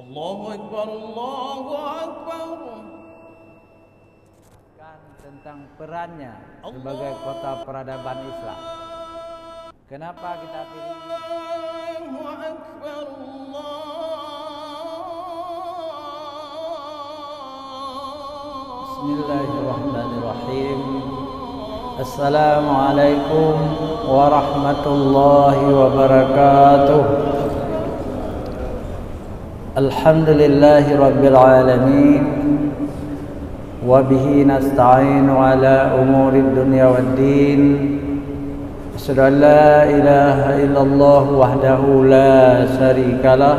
Allahu Akbar, Allahu Akbar. Tentang perannya sebagai kota peradaban Islam. Kenapa kita pilih Allahu Akbar, Bismillahirrahmanirrahim. Assalamualaikum warahmatullahi wabarakatuh. Alhamdulillahi rabbil alamin. Wabihi nasta'inu ala umuri dunya waddin. Asyhadu an la ilaha illallah wahdahu la syarikalah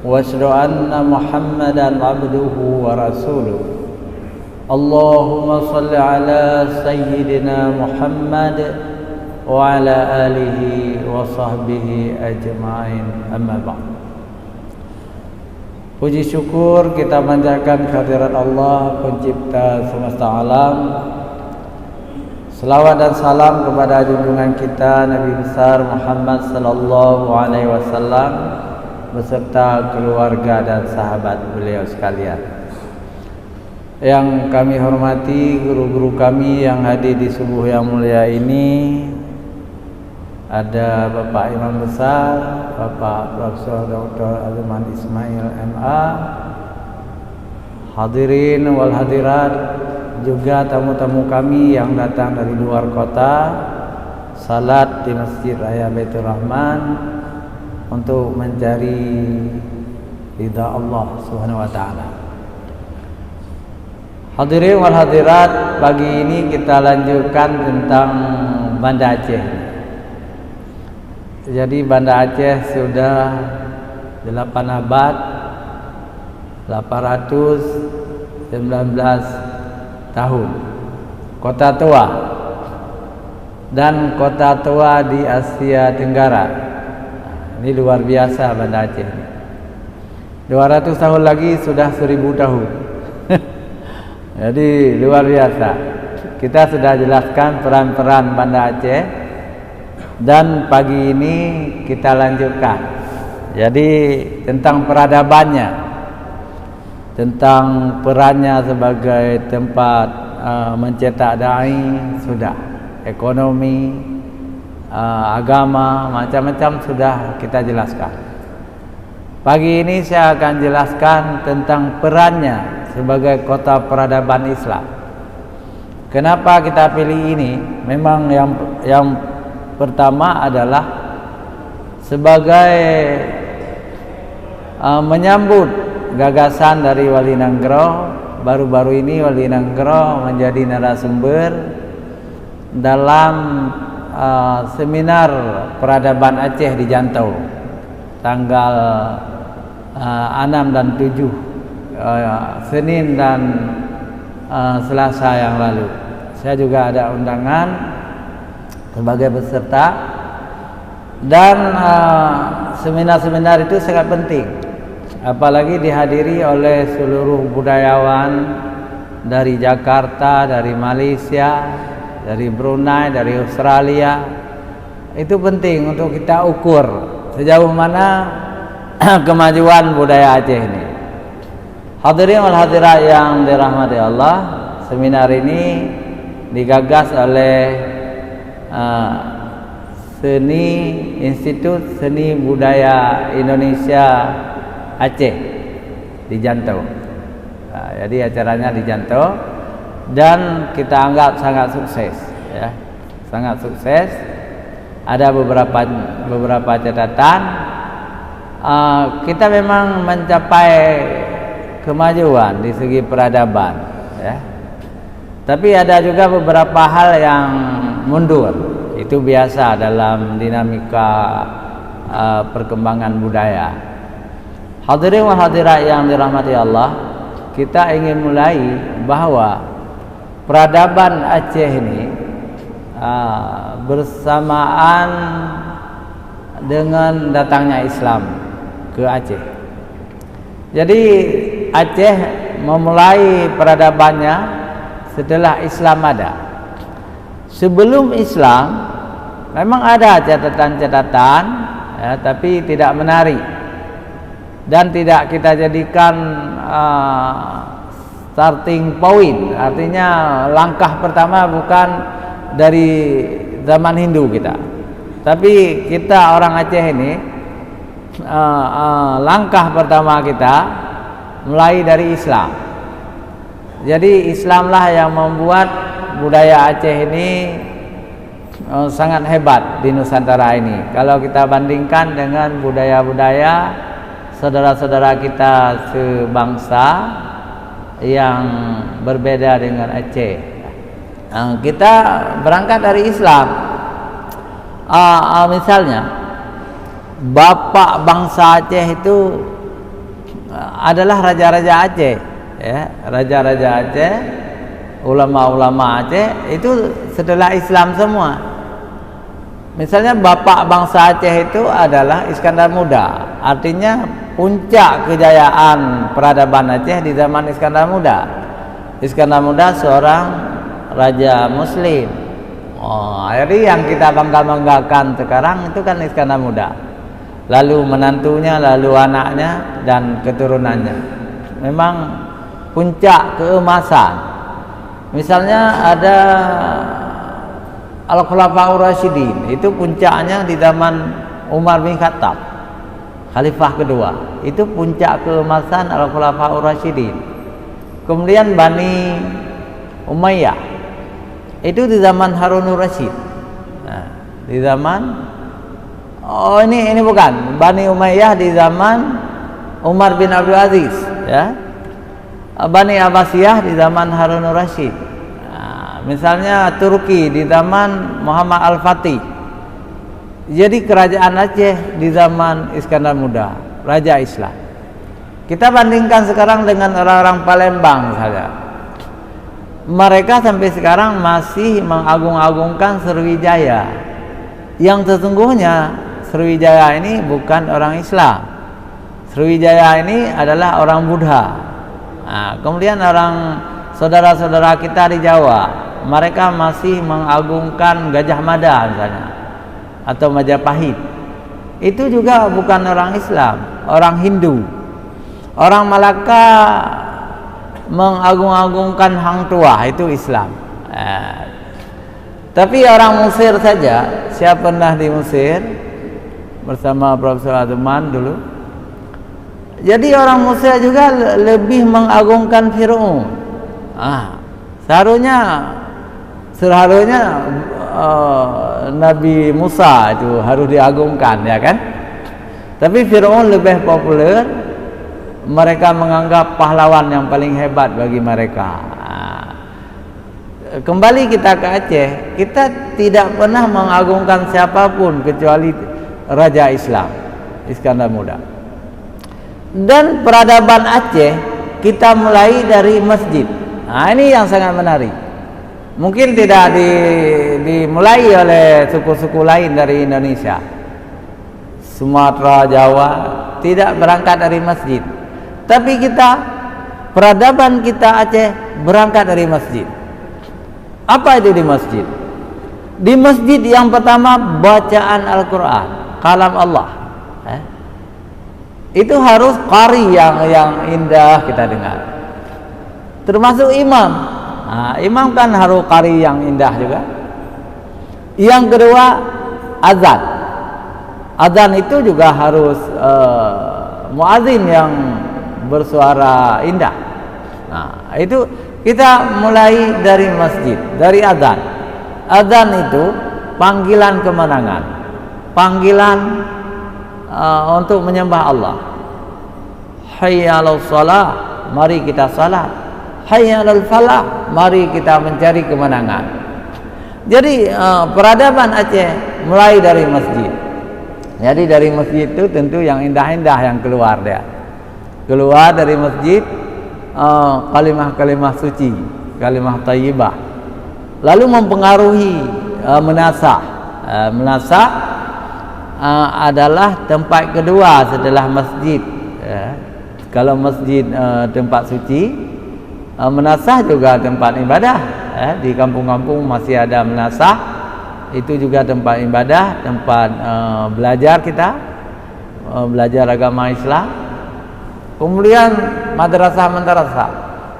wa asyhadu anna Muhammadan abduhu wa rasuluh. Allahumma salli ala sayyidina Muhammad wa ala alihi wa sahbihi ajma'in. Amma ba'd. Puji syukur kita panjatkan kehadirat Allah pencipta semesta alam. Selawat dan salam kepada junjungan kita Nabi besar Muhammad sallallahu alaihi wasallam beserta keluarga dan sahabat beliau sekalian. Yang kami hormati guru-guru kami yang hadir di subuh yang mulia ini. Ada Bapak Imam Besar, Bapak Profesor Dr. Azman Ismail MA, hadirin wal hadirat, juga tamu-tamu kami yang datang dari luar kota, salat di Masjid Raya Baitur Rahman untuk mencari ridha Allah Subhanahu wa taala. Hadirin wal hadirat, pagi ini kita lanjutkan tentang Banda Aceh. Jadi Banda Aceh sudah 8 abad 819 tahun kota tua dan kota tua di Asia Tenggara. Ini luar biasa Banda Aceh. 200 tahun lagi sudah 1000 tahun. Jadi luar biasa. Kita sudah jelaskan peran-peran Banda Aceh. Dan pagi ini kita lanjutkan. Jadi tentang peradabannya, tentang perannya sebagai tempat mencetak dai sudah, ekonomi, agama, macam-macam sudah kita jelaskan. Pagi ini saya akan jelaskan tentang perannya sebagai kota peradaban Islam. Kenapa kita pilih ini? Memang yang pertama adalah sebagai menyambut gagasan dari Wali Nanggro. Baru-baru ini Wali Nanggro menjadi narasumber dalam seminar peradaban Aceh di Jantau tanggal 6 dan 7 Senin dan Selasa yang lalu. Saya juga ada undangan sebagai peserta, dan seminar-seminar itu sangat penting, apalagi dihadiri oleh seluruh budayawan dari Jakarta, dari Malaysia, dari Brunei, dari Australia. Itu penting untuk kita ukur sejauh mana kemajuan budaya Aceh ini. Hadirin wal hadirat yang dirahmati Allah, seminar ini digagas oleh Institut Seni Budaya Indonesia Aceh di Jantau. Jadi acaranya di Jantau dan kita anggap sangat sukses, ya, sangat sukses. Ada beberapa catatan. Kita memang mencapai kemajuan di segi peradaban, ya. Tapi ada juga beberapa hal yang mundur. Itu biasa dalam dinamika perkembangan budaya. Hadirin wa hadirat yang dirahmati Allah, kita ingin mulai bahwa peradaban Aceh ini bersamaan dengan datangnya Islam ke Aceh. Jadi Aceh memulai peradabannya setelah Islam ada. Sebelum Islam memang ada catatan-catatan, ya, tapi tidak menarik. dan tidak kita jadikan starting point, artinya langkah pertama bukan dari zaman Hindu kita, tapi kita orang Aceh ini langkah pertama kita mulai dari Islam. Jadi Islamlah yang membuat budaya Aceh ini sangat hebat di Nusantara ini. Kalau kita bandingkan dengan budaya-budaya saudara-saudara kita sebangsa yang berbeda dengan Aceh, kita berangkat dari Islam. Misalnya bapak bangsa Aceh itu adalah raja-raja Aceh, ya, raja-raja Aceh, ulama-ulama Aceh itu setelah Islam semua. Misalnya bapak bangsa Aceh itu adalah Iskandar Muda, artinya puncak kejayaan peradaban Aceh di zaman Iskandar Muda. Iskandar Muda seorang raja Muslim. Jadi yang kita bangga-banggakan sekarang itu kan Iskandar Muda, lalu menantunya, lalu anaknya dan keturunannya. Memang puncak keemasan. Misalnya ada Al-Khulafaur Rasyidin, itu puncaknya di zaman Umar bin Khattab, khalifah kedua. Itu puncak keemasan Al-Khulafaur Rasyidin. Kemudian Bani Umayyah, itu di zaman Harunur Rasyid. Nah, di zaman ini bukan Bani Umayyah di zaman Umar bin Abdul Aziz, ya. Bani Abbasiyah di zaman Harunur Rasyid. Misalnya Turki di zaman Muhammad Al-Fatih. Jadi kerajaan Aceh di zaman Iskandar Muda, raja Islam. Kita bandingkan sekarang dengan orang-orang Palembang saja. Mereka sampai sekarang masih mengagung-agungkan Sriwijaya, yang sesungguhnya Sriwijaya ini bukan orang Islam. Sriwijaya ini adalah orang Buddha. Kemudian orang saudara-saudara kita di Jawa, mereka masih mengagungkan Gajah Mada misalnya, atau Majapahit. Itu juga bukan orang Islam, orang Hindu. Orang Malaka mengagung-agungkan Hang Tuah, itu Islam. Tapi orang Mesir saja, saya pernah di Mesir bersama Profesor Azuman dulu. Jadi orang Mesir juga lebih mengagungkan Fir'aun. Seharusnya Nabi Musa itu harus diagungkan, ya kan? Tapi Fir'aun lebih populer. Mereka menganggap pahlawan yang paling hebat bagi mereka. Kembali kita ke Aceh, kita tidak pernah mengagungkan siapapun kecuali Raja Islam, Iskandar Muda. Dan peradaban Aceh kita mulai dari masjid. Ini yang sangat menarik. Mungkin tidak dimulai oleh suku-suku lain dari Indonesia, Sumatera, Jawa, tidak berangkat dari masjid. Tapi peradaban kita Aceh berangkat dari masjid. Apa itu di masjid? Di masjid yang pertama bacaan Al-Quran, kalam Allah. Itu harus qari yang indah kita dengar. Termasuk imam. Imam kan harus qari yang indah juga. Yang kedua azan. Azan itu juga harus muazin yang bersuara indah. Itu kita mulai dari masjid, dari azan. Azan itu panggilan kemenangan, panggilan untuk menyembah Allah. Hayya 'alas shalah, mari kita salat. Hayya 'alal falah, mari kita mencari kemenangan. Jadi peradaban Aceh mulai dari masjid. Jadi dari masjid itu tentu yang indah-indah yang keluar dia. Keluar dari masjid kalimah-kalimah suci, kalimah thayyibah. Lalu mempengaruhi menasah. Menasah adalah tempat kedua setelah masjid. Kalau masjid tempat suci, menasah juga tempat ibadah. Di kampung-kampung masih ada menasah, itu juga tempat ibadah, tempat belajar kita, belajar agama Islam. kemudian madrasah,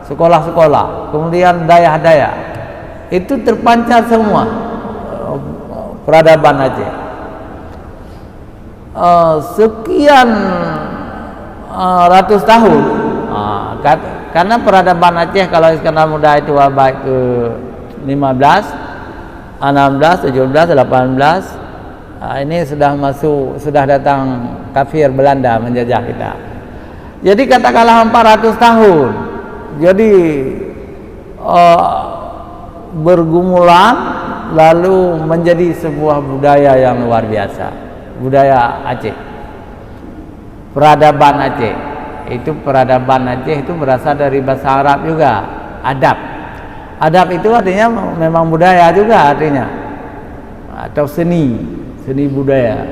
sekolah-sekolah, kemudian daya-daya, itu terpancar semua peradaban Aceh. Sekian ratus tahun, karena peradaban Aceh kalau Iskandar Muda itu abad ke 15, 16, 17, 18, ini sudah datang kafir Belanda menjajah kita. Jadi katakanlah 400 tahun. Jadi bergumulan lalu menjadi sebuah budaya yang luar biasa. Budaya Aceh, peradaban Aceh. Itu peradaban Aceh itu berasal dari bahasa Arab juga, adab. Adab itu artinya memang budaya juga artinya, atau seni budaya.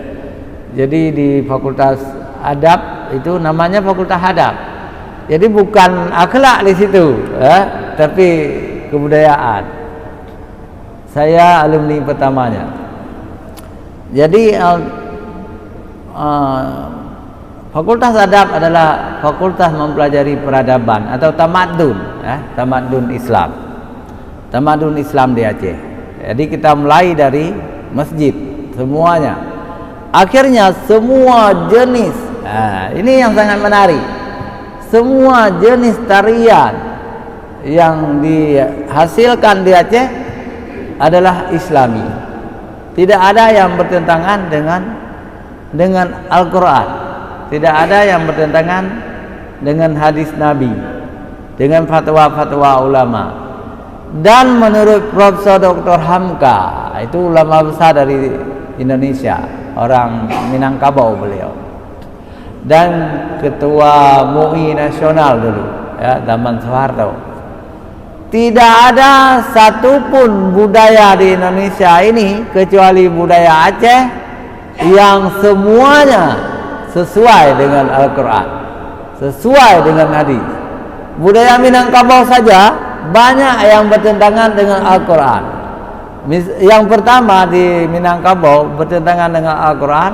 Jadi di Fakultas Adab itu namanya Fakultas Adab. Jadi bukan akhlak di situ, tapi kebudayaan. Saya alumni pertamanya. Jadi Fakultas Adab adalah fakultas mempelajari peradaban atau tamadun, tamadun Islam. Tamadun Islam di Aceh. Jadi kita mulai dari masjid semuanya. Akhirnya semua jenis, ini yang sangat menarik. Semua jenis tarian yang dihasilkan di Aceh adalah Islami. Tidak ada yang bertentangan dengan Al-Quran. Tidak ada yang bertentangan dengan hadis Nabi, dengan fatwa-fatwa ulama. Dan menurut Profesor Dr. Hamka, itu ulama besar dari Indonesia, orang Minangkabau beliau, dan ketua MUI nasional dulu, zaman Soeharto. Tidak ada satupun budaya di Indonesia ini kecuali budaya Aceh yang semuanya sesuai dengan Al-Quran, sesuai dengan hadis. Budaya Minangkabau saja banyak yang bertentangan dengan Al-Quran. Yang pertama di Minangkabau bertentangan dengan Al-Quran,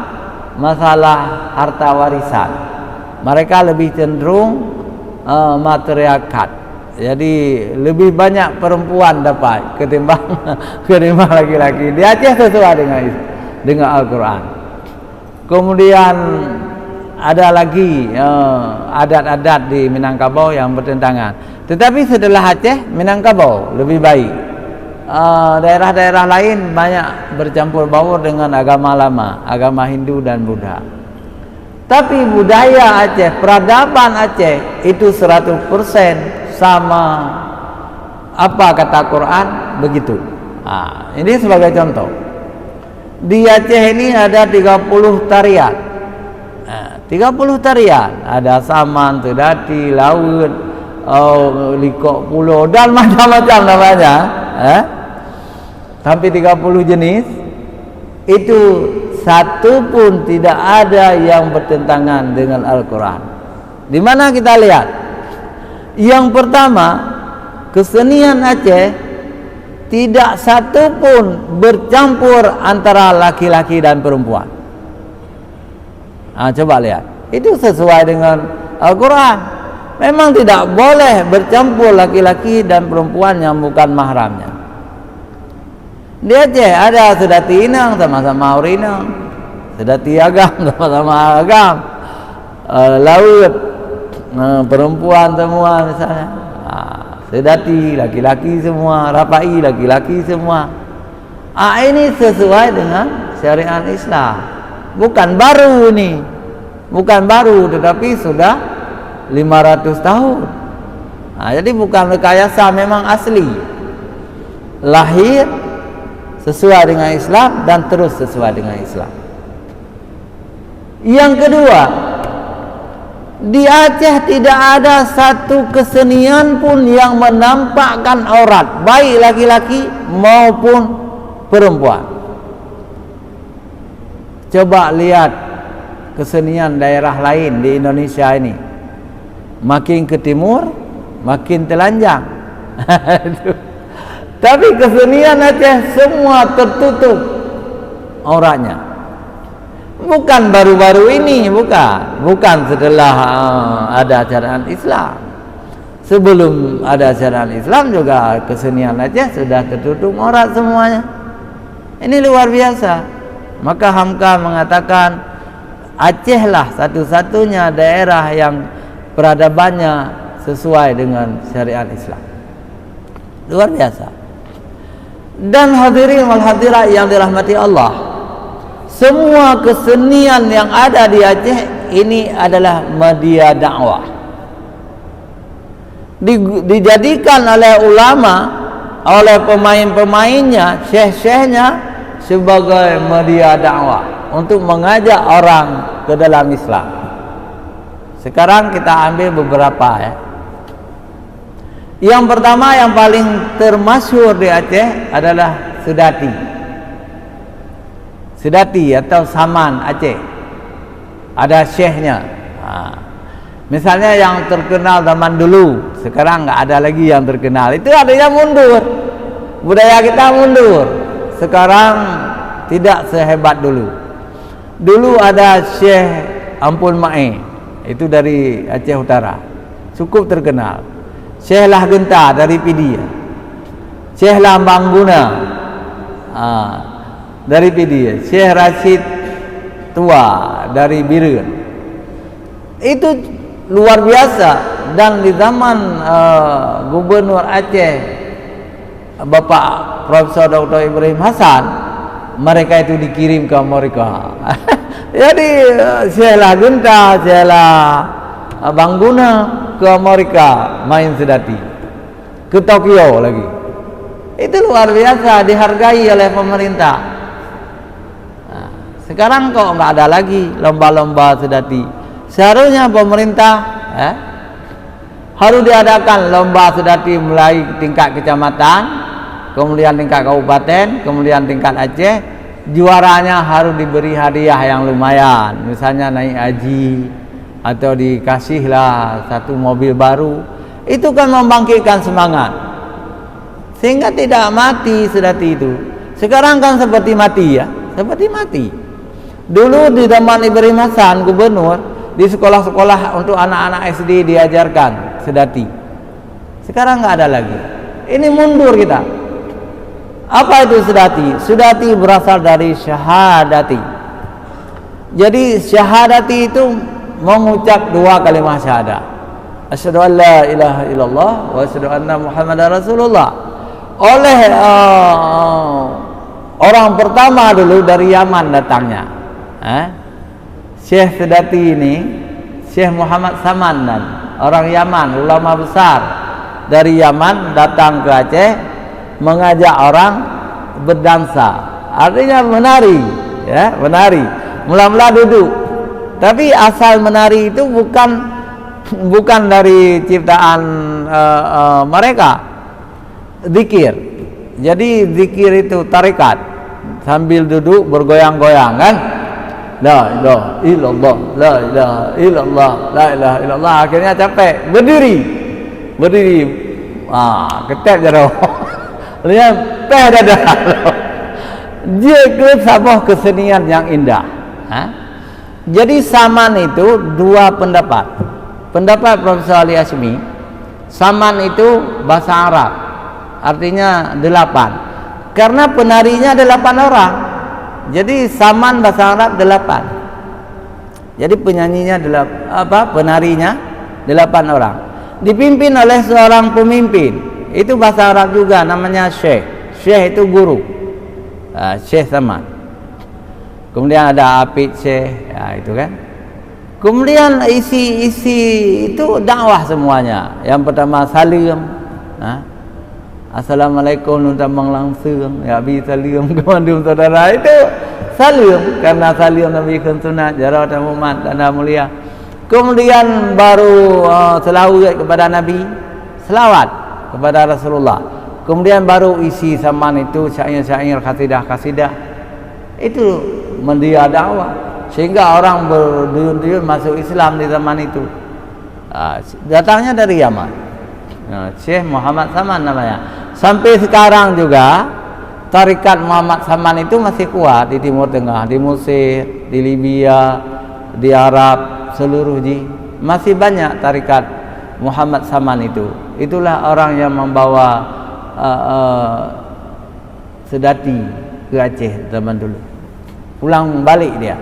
masalah harta warisan. Mereka lebih cenderung matriarkat. Jadi lebih banyak perempuan dapat ketimbang laki-laki. Di Aceh sesuai dengan Al-Quran. Kemudian ada lagi adat-adat di Minangkabau yang bertentangan. Tetapi setelah Aceh, Minangkabau lebih baik. Daerah-daerah lain banyak bercampur baur dengan agama lama, agama Hindu dan Buddha. Tapi budaya Aceh, peradaban Aceh itu 100% sama apa kata Quran begitu. Ini sebagai contoh. Di Aceh ini ada 30 tarian. 30 tarian, ada saman, tedati, laut, likok pulau dan macam-macam namanya. Sampai 30 jenis. Itu satu pun tidak ada yang bertentangan dengan Al-Quran. Di mana kita lihat? Yang pertama, kesenian Aceh tidak satu pun bercampur antara laki-laki dan perempuan. Coba lihat, itu sesuai dengan Al-Quran. Memang tidak boleh bercampur laki-laki dan perempuan yang bukan mahramnya. Di Aceh ada sedati inang sama-sama urinang, sedati agam sama-sama agam, laut perempuan semua misalnya, sedati laki-laki semua, rapai laki-laki semua. Ini sesuai dengan syariat Islam. Bukan baru ini, bukan baru, tetapi sudah 500 tahun. Jadi bukan rekayasa, memang asli. Lahir sesuai dengan Islam dan terus sesuai dengan Islam. Yang kedua, di Aceh tidak ada satu kesenian pun yang menampakkan aurat, baik laki-laki maupun perempuan. Coba lihat kesenian daerah lain di Indonesia ini. Makin ke timur, makin telanjang. Tapi kesenian Aceh semua tertutup auratnya. Bukan baru-baru ini, bukan setelah ada ajaran Islam. Sebelum ada ajaran Islam juga kesenian Aceh sudah tertutup aurat semuanya. Ini luar biasa. Maka Hamka mengatakan Aceh lah satu-satunya daerah yang peradabannya sesuai dengan syariat Islam. Luar biasa. Dan hadirin wal hadirat yang dirahmati Allah, semua kesenian yang ada di Aceh ini adalah media dakwah. Dijadikan oleh ulama, oleh pemain-pemainnya, syekh-syekhnya sebagai media dakwah untuk mengajak orang ke dalam Islam. Sekarang kita ambil beberapa ya. Yang pertama yang paling termasyhur di Aceh adalah Sedati. Sedati atau Saman Aceh. Ada syekhnya. Misalnya yang terkenal zaman dulu, sekarang nggak ada lagi yang terkenal. Itu adanya mundur. Budaya kita mundur. Sekarang tidak sehebat dulu. Dulu ada Syekh Ampun Mae, itu dari Aceh Utara, cukup terkenal. Syekh Lah Genta dari Pidia, Syekh Lah Bangguna dari Pidia, Syekh Rashid Tua dari Birun. Itu luar biasa. Dan di zaman Gubernur Aceh Bapak Profesor Dr. Ibrahim Hasan, mereka itu dikirim ke Amerika. Jadi Syekh Lah Genta, Syekh Lah Bangguna ke Amerika main Sedati, ke Tokyo lagi. Itu luar biasa, dihargai oleh pemerintah. Sekarang kok nggak ada lagi lomba-lomba Sedati. Seharusnya pemerintah harus diadakan lomba Sedati mulai tingkat kecamatan, kemudian tingkat kabupaten, kemudian tingkat Aceh. Juaranya harus diberi hadiah yang lumayan, misalnya naik haji atau dikasihlah satu mobil baru. Itu kan membangkitkan semangat sehingga tidak mati Sedati itu. Sekarang kan seperti mati ya, seperti mati. Dulu di zaman Ibrahim Hasan gubernur, di sekolah-sekolah untuk anak-anak SD diajarkan Sedati. Sekarang nggak ada lagi. Ini mundur kita. Apa itu Sedati? Sedati berasal dari syahadati. Jadi syahadati itu mengucap dua kalimat syahadah. Asyhadu an la ilaha illallah wa asyhadu anna Muhammadar Rasulullah. Oleh orang pertama dulu dari Yaman datangnya. Syekh Sedati ini, Syekh Muhammad Samanan, orang Yaman, ulama besar dari Yaman datang ke Aceh mengajak orang berdansa, artinya menari, ya, menari. Mula-mula duduk, tapi asal menari itu bukan dari ciptaan mereka, zikir. Jadi zikir itu tarekat, sambil duduk bergoyang-goyang kan. La ilaha illallah, la ilaha illallah, la ilaha illallah. Akhirnya capek, berdiri, ketep jaro. Lihat teh dada. Dia ke sebuah kesenian yang indah. Jadi Saman itu dua pendapat. Pendapat Profesor Ali Hashmi, Saman itu bahasa Arab, artinya 8. Karena penarinya 8 orang. Jadi Saman bahasa Arab 8. Jadi penyanyinya penarinya 8 orang. Dipimpin oleh seorang pemimpin. Itu bahasa Arab juga, namanya Syekh. Syekh itu guru. Syekh Saman. Kemudian ada Apit Syekh, ya itu kan. Kemudian isi itu dakwah semuanya. Yang pertama salim. Assalamualaikum nuntambang langsung, ya bi salim kemandum saudara, itu salim karena salim Nabi kan sunat jarak umat tanda mulia. Kemudian baru selawat kepada Nabi, selawat kepada Rasulullah. Kemudian baru isi Saman itu syair-syair, kasidah-kasidah. Itu mendia dakwah sehingga orang berduyun-duyun masuk Islam di zaman itu. Datangnya dari Yaman. Syekh Muhammad Saman namanya. Sampai sekarang juga tarikat Muhammad Saman itu masih kuat di Timur Tengah, di Mesir, di Libya, di Arab, seluruh masih banyak tarikat Muhammad Saman itu. Itulah orang yang membawa sedati ke Aceh zaman dulu. Pulang balik dia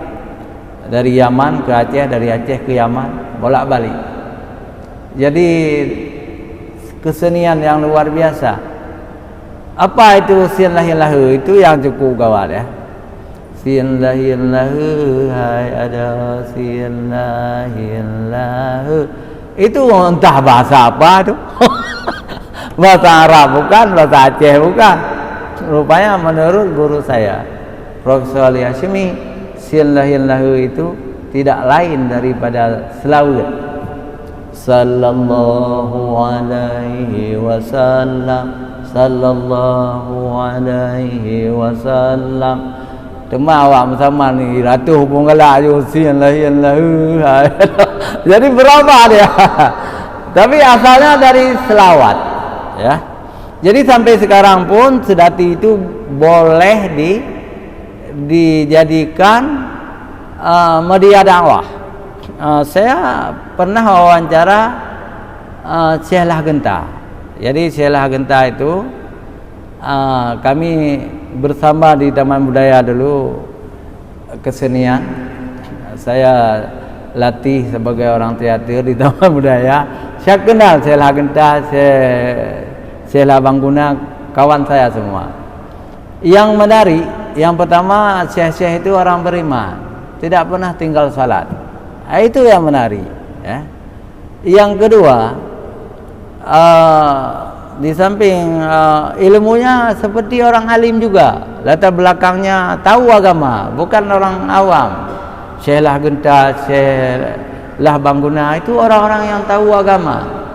dari Yaman ke Aceh, dari Aceh ke Yaman, bolak-balik. Jadi kesenian yang luar biasa. Apa itu Sian Lahir Lahu? Itu yang cukup gawat ya. Sian Lahir Lahu, hai ada Sian Lahir Lahu. Itu entah bahasa apa itu. Bahasa Arab bukan, bahasa Aceh bukan. Rupanya menurut guru saya, Profesor Ali Hashimi, Sian Lahir Lahu itu tidak lain daripada selawat. Sallallahu alaihi wasallam, sallallahu alaihi wasallam. Cuma awak bersama ni ratuh pun galak je Sian Lahir Lahu. Jadi berapa dia? Tapi asalnya dari selawat ya. Jadi sampai sekarang pun sedati itu boleh dijadikan media dakwah. Saya pernah wawancara Syekh Lah Genta. Jadi Syekh Lah Genta itu kami bersama di Taman Budaya dulu kesenian. Saya latih sebagai orang teater di Taman Budaya. Saya kenal Syekh Lah Genta, Syekh Lah Bangguna, kawan saya semua. Yang menarik, yang pertama syekh-syekh itu orang beriman, tidak pernah tinggal salat. Itu yang menarik ya. Yang kedua, di samping ilmunya seperti orang alim juga, latar belakangnya tahu agama, bukan orang awam. Syekh Lah Genta, Syekh Lah Bangguna itu orang-orang yang tahu agama.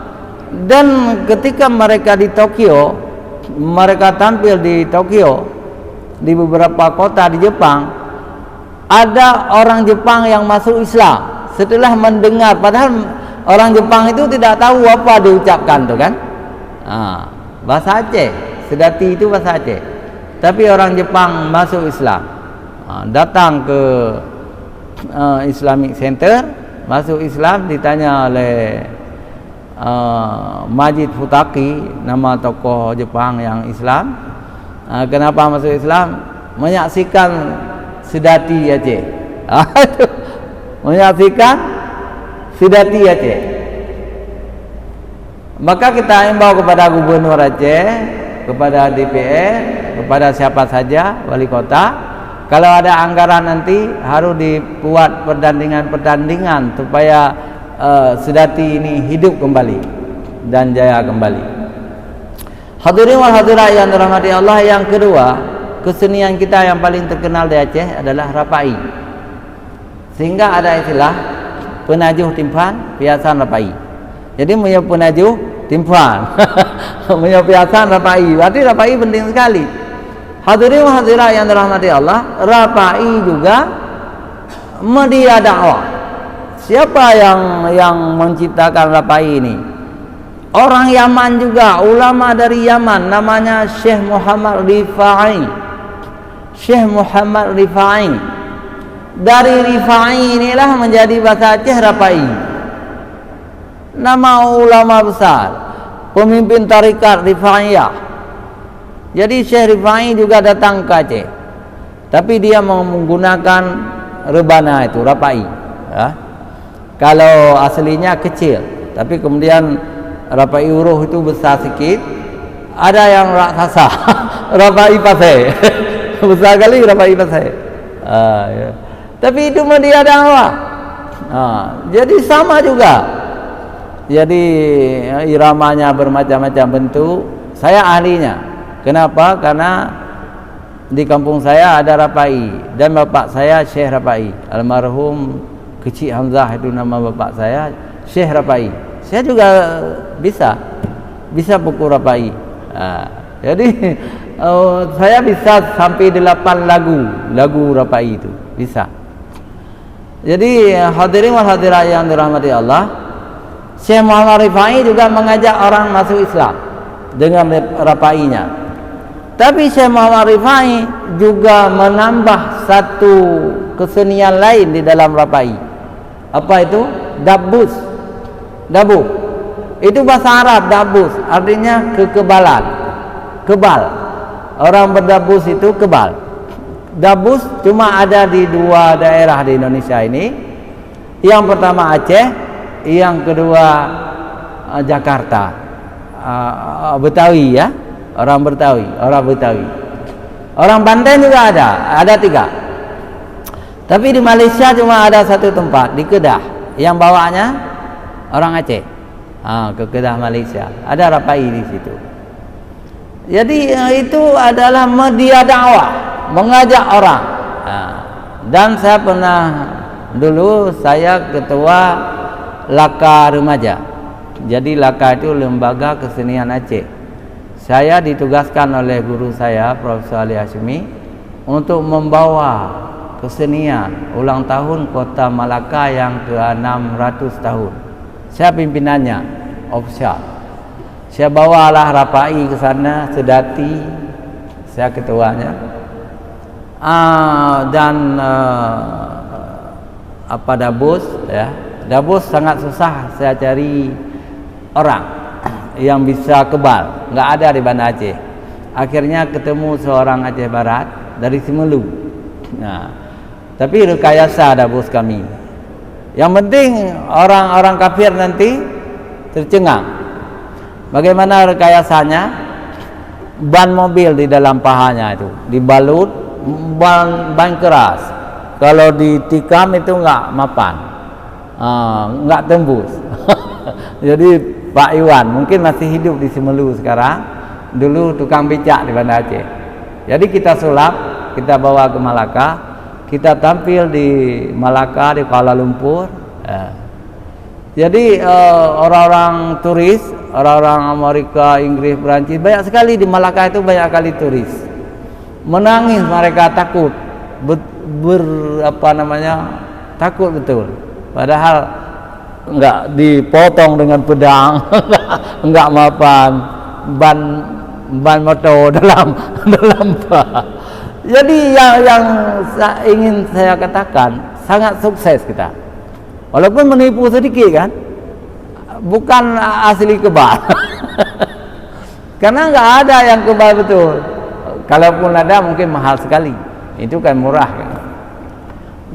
Dan ketika mereka di Tokyo, mereka tampil di Tokyo, di beberapa kota di Jepang, ada orang Jepang yang masuk Islam setelah mendengar, padahal orang Jepang itu tidak tahu apa diucapkan tuh kan. Bahasa Aceh, sedati itu bahasa Aceh. Tapi orang Jepang masuk Islam, datang ke Islamic Center, masuk Islam, ditanya oleh Majid Futaki, nama tokoh Jepang yang Islam, kenapa masuk Islam? Menyaksikan sedati Aceh. Menyaksikan sedati Aceh. Maka kita imbau kepada Gubernur Aceh, kepada DPR, kepada siapa saja, wali kota, kalau ada anggaran nanti harus dibuat pertandingan supaya sedati ini hidup kembali dan jaya kembali. Hadirin wal hadirat yang dirahmati Allah, yang kedua, kesenian kita yang paling terkenal di Aceh adalah Rapai. Sehingga ada istilah penajuh timpan, piasan Rapai. Jadi punya penajuh timpan, punya piasan Rapai. Berarti Rapai penting sekali. Hadirin wal hadirat yang dirahmati Allah, Rapai juga media dakwah. Siapa yang menciptakan Rapai ini? Orang Yaman juga, ulama dari Yaman, namanya Syekh Muhammad Rifai. Syekh Muhammad Rifai. Dari Rifai inilah menjadi bahasa Aceh Rapai. Nama ulama besar, pemimpin tarikat Rifaiyah. Jadi Syekh Rifai juga datang ke Aceh, tapi dia menggunakan rebana itu, Rapai ya. Kalau aslinya kecil, tapi kemudian Rapai uruh itu besar sikit. Ada yang raksasa, Rapai pasai. Besar kali Rapai pasai. Ya. Tapi itu media dakwah. Jadi sama juga. Jadi iramanya bermacam-macam bentuk. Saya ahlinya. Kenapa? Karena di kampung saya ada Rapai dan bapak saya Syekh Rapai. Almarhum Kecik Hamzah itu nama bapak saya, Syekh Rapai. Saya juga bisa pukul Rapai. Jadi saya bisa sampai 8 lagu Rapai itu bisa. Jadi hadirin wal hadirat yang dirahmati Allah, Syekh Muhammad Rifai juga mengajak orang masuk Islam dengan Rapainya. Tapi Syekh Muhammad Rifai juga menambah satu kesenian lain di dalam rapai. Apa itu? Dabus. Dabu. Itu bahasa Arab, dabus, artinya kekebalan. Kebal. Orang berdabus itu kebal. Dabus cuma ada di 2 daerah di Indonesia ini. Yang pertama Aceh, yang kedua Jakarta. Betawi ya. Orang Betawi. Orang Banten juga ada 3. Tapi di Malaysia cuma ada 1 tempat, di Kedah, yang bawanya orang Aceh. Ke Kedah Malaysia. Ada rapai di situ. Jadi itu adalah media dakwah, mengajak orang. Dan saya pernah dulu saya ketua Laka Remaja. Jadi Laka itu lembaga kesenian Aceh. Saya ditugaskan oleh guru saya, Profesor Ali Hashimi, untuk membawa kesenian ulang tahun Kota Malaka yang ke-600 tahun. Saya pimpinannya, official. Saya bawalah rapai ke sana, sedati, saya ketuanya. Dan dabus ya. Dabus sangat susah saya cari orang yang bisa kebal, enggak ada di Banda Aceh. Akhirnya ketemu seorang Aceh Barat dari Semelu. Tapi rekayasa dabus kami. Yang penting orang-orang kafir nanti tercengang. Bagaimana rekayasanya? Ban mobil di dalam pahanya itu dibalut ban keras. Kalau ditikam itu enggak mapan, enggak tembus. Jadi Pak Iwan mungkin masih hidup di Semelu sekarang. Dulu tukang becak di Banda Aceh. Jadi kita sulap, kita bawa ke Malaka, kita tampil di Malaka, di Kuala Lumpur. Jadi orang-orang turis, orang-orang Amerika, Inggris, Perancis banyak sekali di Malaka itu, banyak kali turis. Menangis mereka, takut, takut betul. Padahal enggak dipotong dengan pedang, enggak mapan, ban motor dalam bah. Jadi yang ingin saya katakan, sangat sukses kita. Walaupun menipu sedikit kan, bukan asli kebal. Karena enggak ada yang kebal betul. Kalaupun ada mungkin mahal sekali. Itu kan murah kan.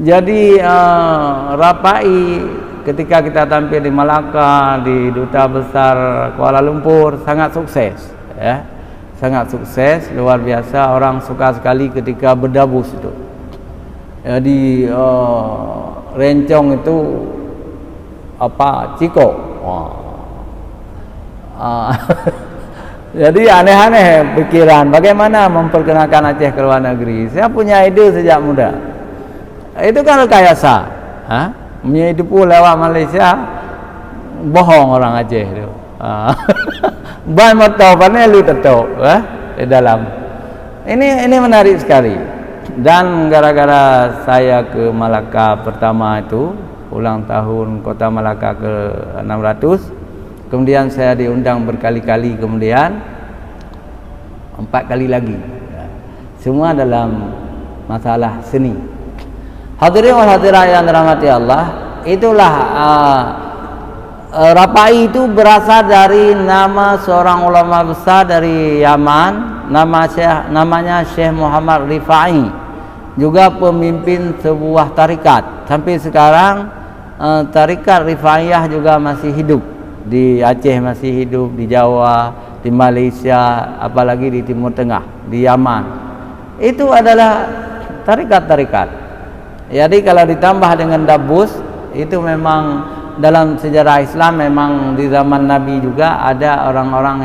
Jadi rapai ketika kita tampil di Malaka, di Duta Besar Kuala Lumpur, sangat sukses ya. Sangat sukses, luar biasa. Orang suka sekali ketika berdabus itu. Jadi rencong itu ciko. Jadi aneh-aneh pikiran bagaimana memperkenalkan Aceh ke luar negeri. Saya punya ide sejak muda. Itu kan rekayasa. Menyipu lewat Malaysia, bohong orang Aceh itu. Ban motor panel lu tetok di dalam. Ini menarik sekali. Dan gara-gara saya ke Malaka pertama itu, ulang tahun Kota Malaka ke-600, kemudian saya diundang berkali-kali, kemudian 4 kali lagi. Semua dalam masalah seni. Hadirin wal hadirat yang dirahmati Allah, itulah rapai itu berasal dari nama seorang ulama besar dari Yaman, namanya Syekh Muhammad Rifai. Juga pemimpin sebuah tarikat. Sampai sekarang tarikat Rifaiyah juga masih hidup. Di Aceh masih hidup, di Jawa, di Malaysia, apalagi di Timur Tengah, di Yaman. Itu adalah tarikat-tarikat. Jadi kalau ditambah dengan dabus, itu memang dalam sejarah Islam memang di zaman Nabi juga ada orang-orang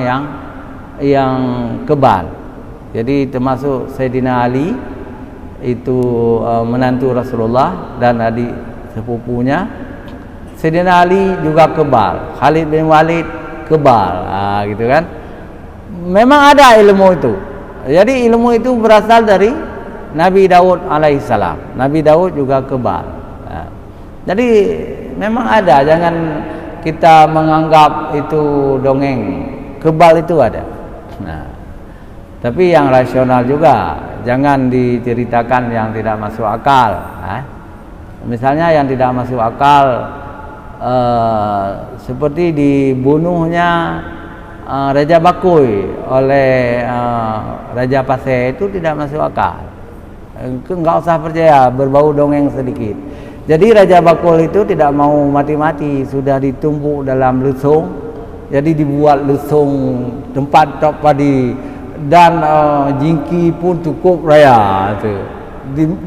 yang kebal. Jadi termasuk Sayyidina Ali, itu menantu Rasulullah dan adik sepupunya. Sayyidina Ali juga kebal, Khalid bin Walid kebal, gitu kan. Memang ada ilmu itu. Jadi ilmu itu berasal dari Nabi Daud alaihissalam. Nabi Daud juga kebal. Jadi memang ada, jangan kita menganggap itu dongeng. Kebal itu ada. Tapi yang rasional juga, jangan diceritakan yang tidak masuk akal. Misalnya yang tidak masuk akal, seperti dibunuhnya Raja Bakuy oleh Raja Pasir, itu tidak masuk akal. Enggak usah percaya, berbau dongeng sedikit. Jadi Raja Bakuy itu tidak mau mati-mati, sudah ditumbuk dalam lesung. Jadi dibuat lesung tempat tok padi dan jingki pun cukup raya itu.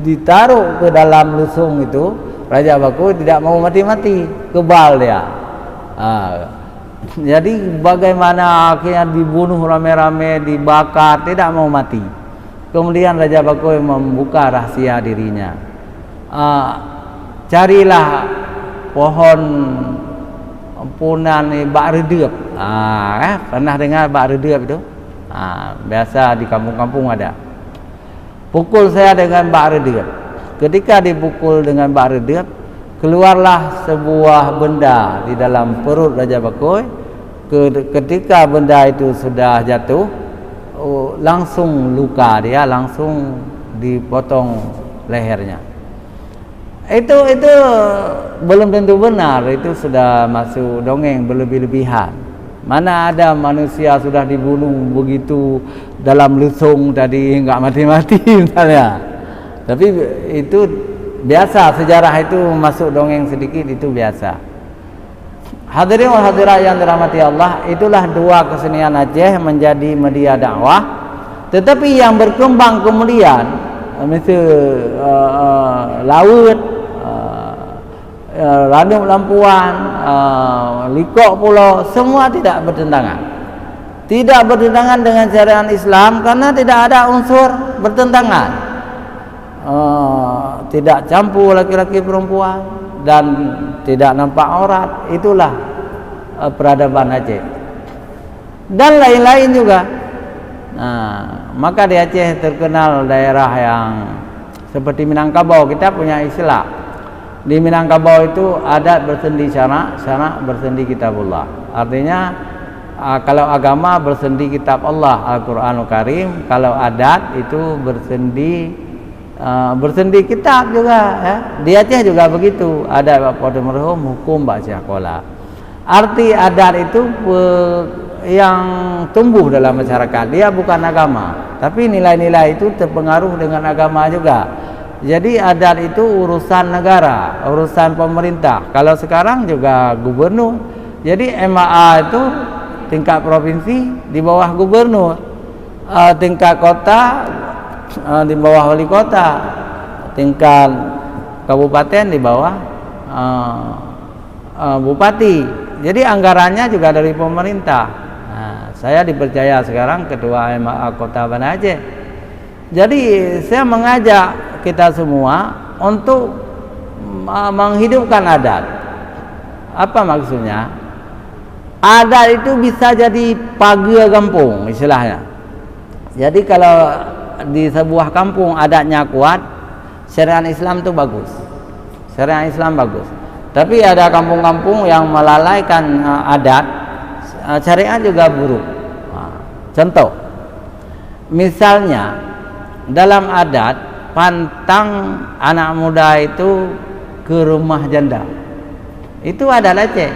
Ditaruh ke dalam lesung itu, Raja Bakuy tidak mau mati-mati, kebal dia. Jadi bagaimana akhirnya dibunuh rame-rame, dibakar, tidak mau mati. Kemudian Raja Bakuy membuka rahasia dirinya. Carilah pohon punan bak redep. Pernah dengar bak redep itu? Biasa di kampung-kampung ada. Pukul saya dengan bak redep. Ketika dipukul dengan bak redep, keluarlah sebuah benda di dalam perut Raja Bakuy. Ketika benda itu sudah jatuh, langsung luka dia, langsung dipotong lehernya. Itu belum tentu benar, itu sudah masuk dongeng berlebih-lebihan. Mana ada manusia sudah dibunuh begitu dalam lesung tadi enggak mati-mati misalnya. Tapi itu biasa, sejarah itu masuk dongeng sedikit, itu biasa. Hadirin wal hadirat yang dirahmati Allah, itulah dua kesenian Aceh menjadi media dakwah. Tetapi yang berkembang kemudian misal laut, Ranum Lampuan, Likok Pulau, semua tidak bertentangan. Tidak bertentangan dengan syariat Islam karena tidak ada unsur bertentangan. Tidak campur laki-laki perempuan dan tidak nampak aurat. Itulah peradaban Aceh dan lain-lain juga. Maka di Aceh terkenal daerah yang seperti Minangkabau. Kita punya istilah di Minangkabau itu adat bersendi syarak, syarak bersendi kitabullah. Artinya kalau agama bersendi kitab Allah Al-Quranul Karim, kalau adat itu bersendi kitab juga ya. Di Aceh juga begitu, ada pada merhum hukum baca kola. Arti adat itu yang tumbuh dalam masyarakat, dia bukan agama, tapi nilai-nilai itu terpengaruh dengan agama juga. Jadi adat itu urusan negara, urusan pemerintah. Kalau sekarang juga gubernur. Jadi MAA itu tingkat provinsi di bawah gubernur, tingkat kota di bawah wali kota, tingkat kabupaten di bawah bupati. Jadi anggarannya juga dari pemerintah. Saya dipercaya sekarang ketua MAA Kota Banda Aceh. Jadi saya mengajak kita semua untuk menghidupkan adat. Apa maksudnya? Adat itu bisa jadi pagar kampung istilahnya. Jadi kalau di sebuah kampung adatnya kuat, syariat Islam itu bagus. Syariat Islam bagus. Tapi ada kampung-kampung yang melalaikan adat, syariat juga buruk. Contoh, misalnya dalam adat pantang anak muda itu ke rumah janda. Itu adat Aceh.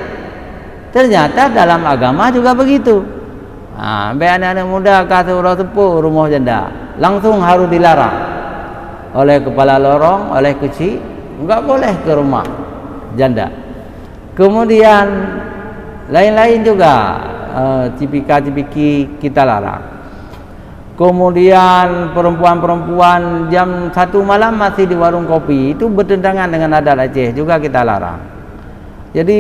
Ternyata dalam agama juga begitu. Anak-anak muda kata orang sepuh rumah janda, langsung harus dilarang oleh kepala lorong, oleh kecil, enggak boleh ke rumah janda. Kemudian lain-lain juga, cipika-cipiki kita larang. Kemudian perempuan-perempuan jam 1 malam masih di warung kopi, itu bertentangan dengan adat Aceh, juga kita larang. Jadi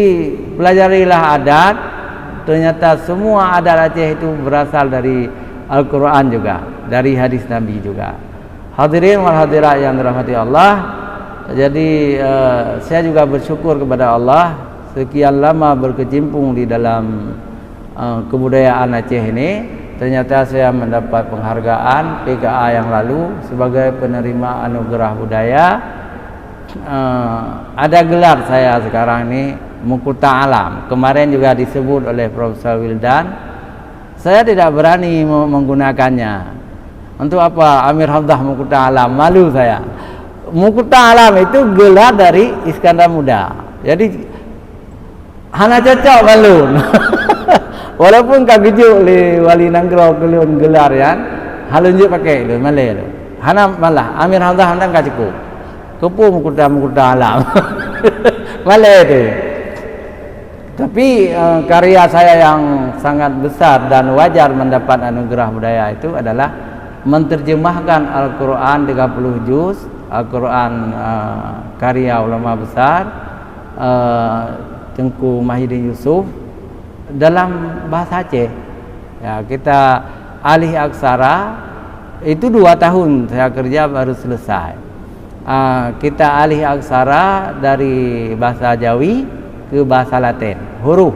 pelajarilah adat. Ternyata semua adat Aceh itu berasal dari Al-Quran juga, dari hadis Nabi juga. Hadirin wal hadirat yang dirahmati Allah. Jadi saya juga bersyukur kepada Allah sekian lama berkecimpung di dalam kebudayaan Aceh ini. Ternyata saya mendapat penghargaan PKA yang lalu sebagai penerima anugerah budaya. Ada gelar saya sekarang ini Mukuta Alam. Kemarin juga disebut oleh Profesor Wildan. Saya tidak berani menggunakannya Untuk apa Amir Hamzah Mukuta Alam? Malu saya. Mukuta Alam itu gelar dari Iskandar Muda. Jadi hana cocok balun. Walaupun kagejuk li wali nanggro kelun gelar ya. Halun je pakai lu Malay lu. Hana malah Amir Hamzah handang ka cukup. Kepu Mukuta Alam. Malay tu. Tapi karya saya yang sangat besar dan wajar mendapat anugerah budaya itu adalah menterjemahkan Al-Quran 30 juz, Al-Quran karya ulama besar Tengku Mahidin Yusuf dalam bahasa Aceh. Ya, kita alih aksara itu 2 tahun saya kerja baru selesai. Kita alih aksara dari bahasa Jawi ke bahasa Latin, huruf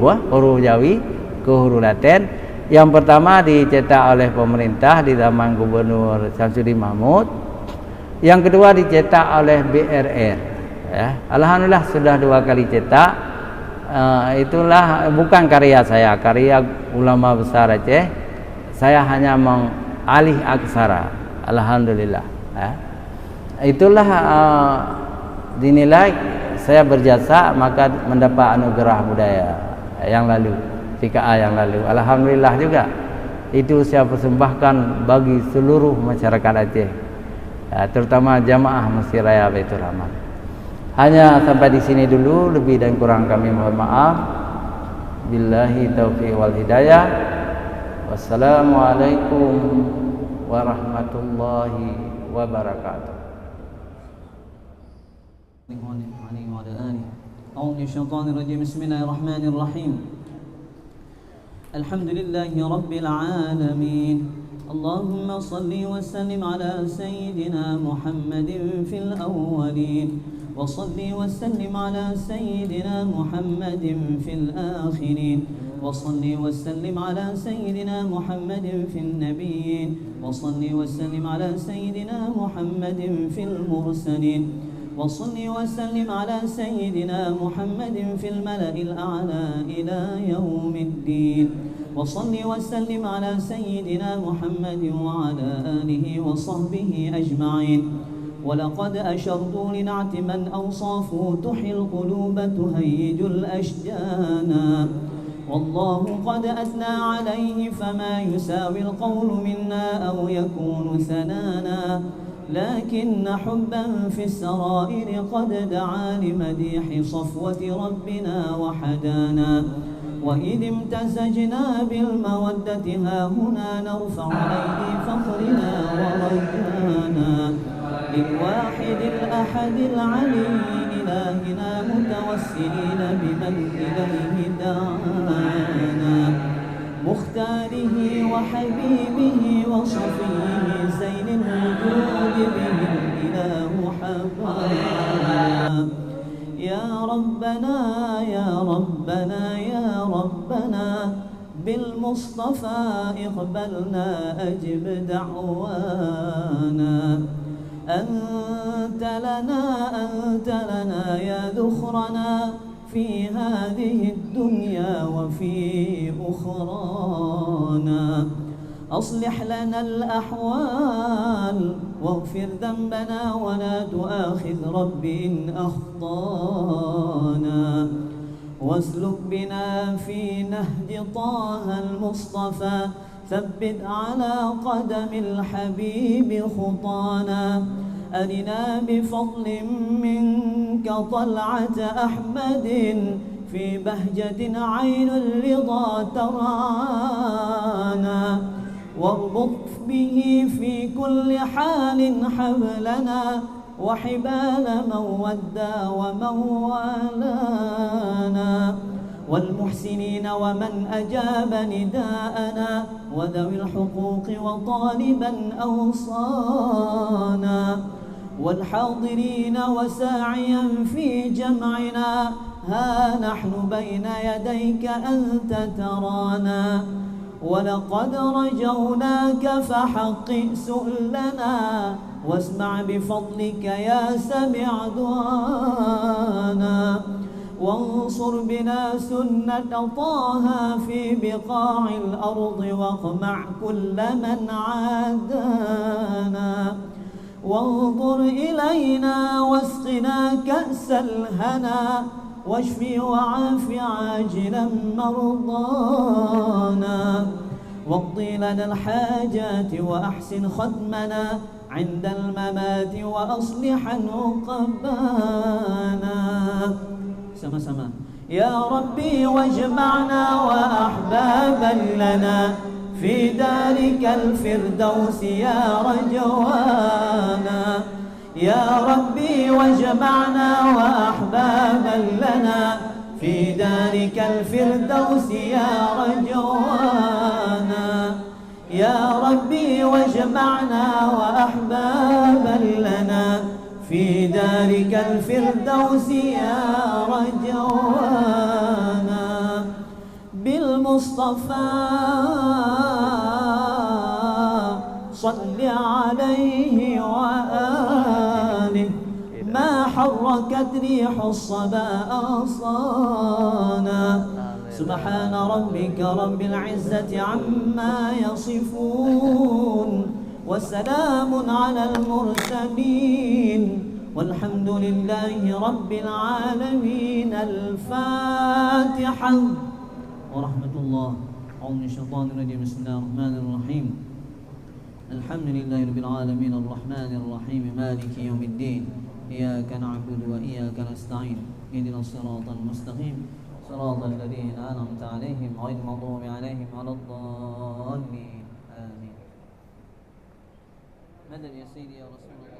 Jawi ke huruf Latin. Yang pertama dicetak oleh pemerintah di zaman Gubernur Syamsuddin Mahmud. Yang kedua dicetak oleh BRR. Ya, alhamdulillah sudah 2 kali cetak. Itulah bukan karya saya, karya ulama besar Aceh. Saya hanya mengalih aksara. Alhamdulillah. Ya. Itulah dinilai saya berjasa maka mendapat anugerah budaya yang lalu, TKA yang lalu. Alhamdulillah juga itu saya persembahkan bagi seluruh masyarakat Aceh, terutama jamaah Masjid Raya Baitur Rahman. Hanya sampai di sini dulu, lebih dan kurang kami mohon maaf. Billahi taufiq wal hidayah. Wassalamualaikum warahmatullahi wabarakatuh. أعوذ من الشيطان الرجيم بسم الله الرحمن الرحيم الحمد لله رب العالمين اللهم صل وسلم على سيدنا محمد في الأولين وصل وسلم على سيدنا محمد في الآخرين وصل وسلم على سيدنا محمد في النبيين وصل وسلم على سيدنا محمد في المرسلين وصل وسلم على سيدنا محمد في الملأ الأعلى إلى يوم الدين وصل وسلم على سيدنا محمد وعلى آله وصحبه أجمعين ولقد أشرت لنعت من أوصافه تحيي القلوب تهيج الأشجان والله قد أثنى عليه فما يساوي القول منا أو يكون ثنانا لكن حبا في السرائر قد دعا لمديح صفوة ربنا وحدانا وإذ امتزجنا بالمودة ها هنا نرفع أيدي فخرنا ورجانا للواحد الأحد العلي إلهنا متوسلين بمن إليه دعانا مختاره وحبيبه وصفيه زين الوجود به الإله حبانا يا ربنا يا ربنا يا ربنا بالمصطفى اقبلنا أجب دعوانا أنت لنا يا ذخرنا في هذه الدنيا وفي أخرانا أصلح لنا الأحوال واغفر ذنبنا ولا تؤاخذ رب إن أخطانا واسلك بنا في نهج طه المصطفى ثبت على قدم الحبيب خطانا أرنا بفضل منك طلعة أحمد في بهجة عين الرضا ترعانا واربط به في كل حال حبلنا وحبال من ودى ومن والانا والمحسنين ومن أجاب نداءنا وذوي الحقوق وطالبا أوصانا والحاضرين وساعيا في جمعنا ها نحن بين يديك أنت ترانا ولقد رجوناك فحقق سؤلنا واسمع بفضلك يا سميع دعانا وانصر بنا سنة طه في بقاع الأرض واقمع كل من عادانا وانظر إلينا واسقنا كأس الهنا واشف وعاف عاجلا مرضانا واقضي لنا الحاجات وأحسن ختمنا عند الممات وأصلح عقبانا. Sama-sama. يا ربي واجمعنا وأحبابا لنا في دارك الفردوس يا رجوانا. يا ربي واجمعنا وأحبابا لنا في دارك الفردوس يا رجوانا. يا ربي واجمعنا وأحبابا لنا في دارك الفردوس يا رجوانا. بالمصطفى صل عليه وآله ما حركت ريح الصبا أغصانا. سبحان ربك رب العزة عما يصفون وسلام على المرسلين والحمد لله رب العالمين. الفاتحة ورحمة الله. أعوذ من الشيطان الرجيم. بسم الله الرحمن الرحيم. الحمد لله رب العالمين الرحمن الرحيم مالك يوم الدين. إياك نعبد وإياك نستعين اهدنا الصراط المستقيم صراط الذين أنعمت عليهم غير المغضوب عليهم ولا الضالين آمين. مدد يا سيدي يا رسول الله.